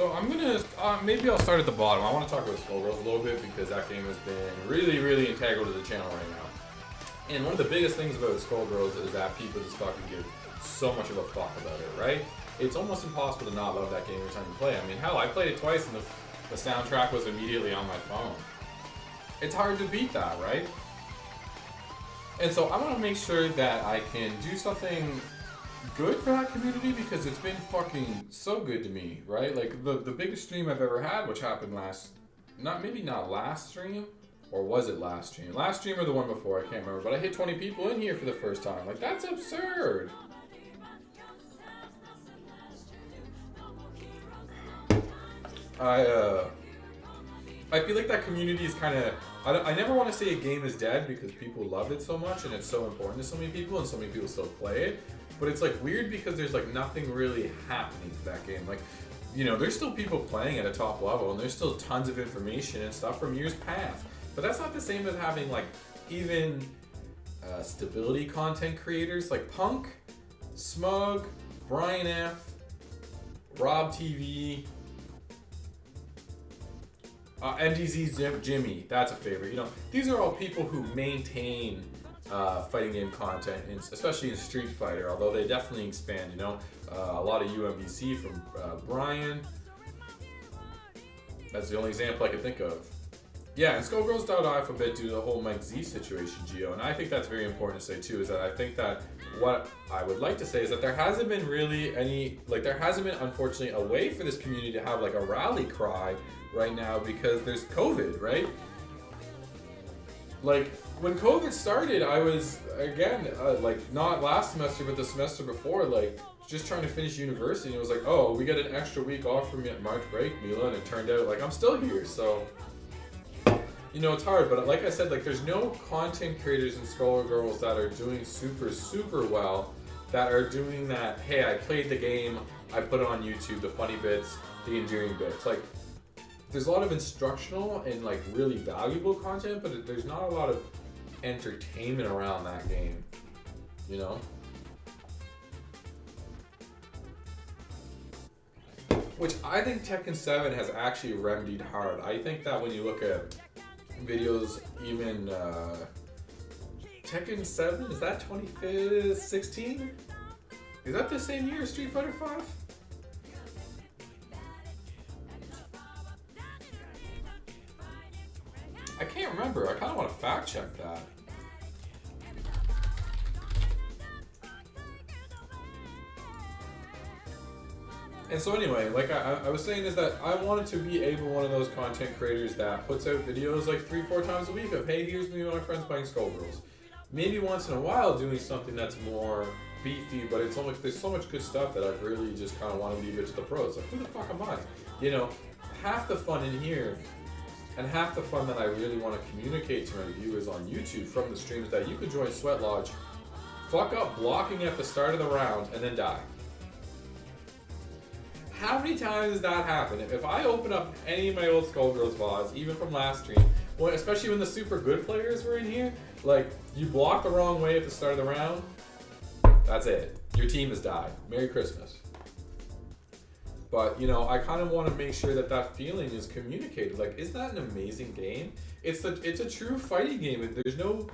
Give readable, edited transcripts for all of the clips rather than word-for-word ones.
So I'm gonna, maybe I'll start at the bottom. I want to talk about Skullgirls a little bit because that game has been really, really integral to the channel right now. And one of the biggest things about Skullgirls is that people just fucking give so much of a fuck about it, right? It's almost impossible to not love that game every time you play. I mean, hell, I played it twice and the soundtrack was immediately on my phone. It's hard to beat that, right? And so I want to make sure that I can do something good for that community because it's been fucking so good to me, right? Like the biggest stream I've ever had, which happened maybe not last stream, or was it last stream? Last stream or the one before, I can't remember, but I hit 20 people in here for the first time. Like, that's absurd. I feel like that community is kind of, I never want to say a game is dead because people love it so much and it's so important to so many people and so many people still play it. But it's like weird because there's like nothing really happening to that game. Like, you know, there's still people playing at a top level and there's still tons of information and stuff from years past. But that's not the same as having like even stability content creators like Punk, Smug, Brian F, Rob TV, MDZ Jimmy, that's a favorite. You know, these are all people who maintain fighting game content, especially in Street Fighter, although they definitely expand, you know. A lot of UMBC from Brian. That's the only example I can think of. Yeah, and Skullgirls died off a bit due to the whole Mike Z situation, Gio, and I think that's very important to say too, is that I think that what I would like to say is that there hasn't been really any, like there hasn't been unfortunately a way for this community to have like a rally cry right now because there's COVID, right? Like, when COVID started, I was, again, like, not last semester, but the semester before, like, just trying to finish university, and it was like, oh, we got an extra week off from March break, Mila, and it turned out, like, I'm still here, so, you know, it's hard, but like I said, like, there's no content creators in Skullgirls that are doing super, super well, that are doing that, hey, I played the game, I put it on YouTube, the funny bits, the endearing bits, like, there's a lot of instructional and, like, really valuable content, but there's not a lot of entertainment around that game, you know? Which I think Tekken 7 has actually remedied hard. I think that when you look at videos, even Tekken 7, is that 2016? Is that the same year as Street Fighter 5? I can't remember. I kind of want to fact check that. And so anyway, like I was saying is that I wanted to be one of those content creators that puts out videos like 3-4 times a week of, hey, here's me and my friends playing Skullgirls. Maybe once in a while doing something that's more beefy, but it's like there's so much good stuff that I've really just kind of want to leave it to the pros. Like, who the fuck am I? You know, half the fun in here and half the fun that I really want to communicate to my viewers on YouTube from the streams that you could join Sweat Lodge, fuck up blocking at the start of the round, and then die. How many times does that happen? If I open up any of my old Skullgirls VODs, even from last stream, especially when the super good players were in here, like, you block the wrong way at the start of the round, that's it. Your team has died. Merry Christmas. But, you know, I kind of want to make sure that that feeling is communicated. Like, isn't that an amazing game? It's a true fighting game. There's no...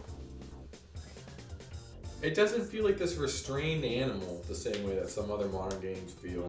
It doesn't feel like this restrained animal the same way that some other modern games feel.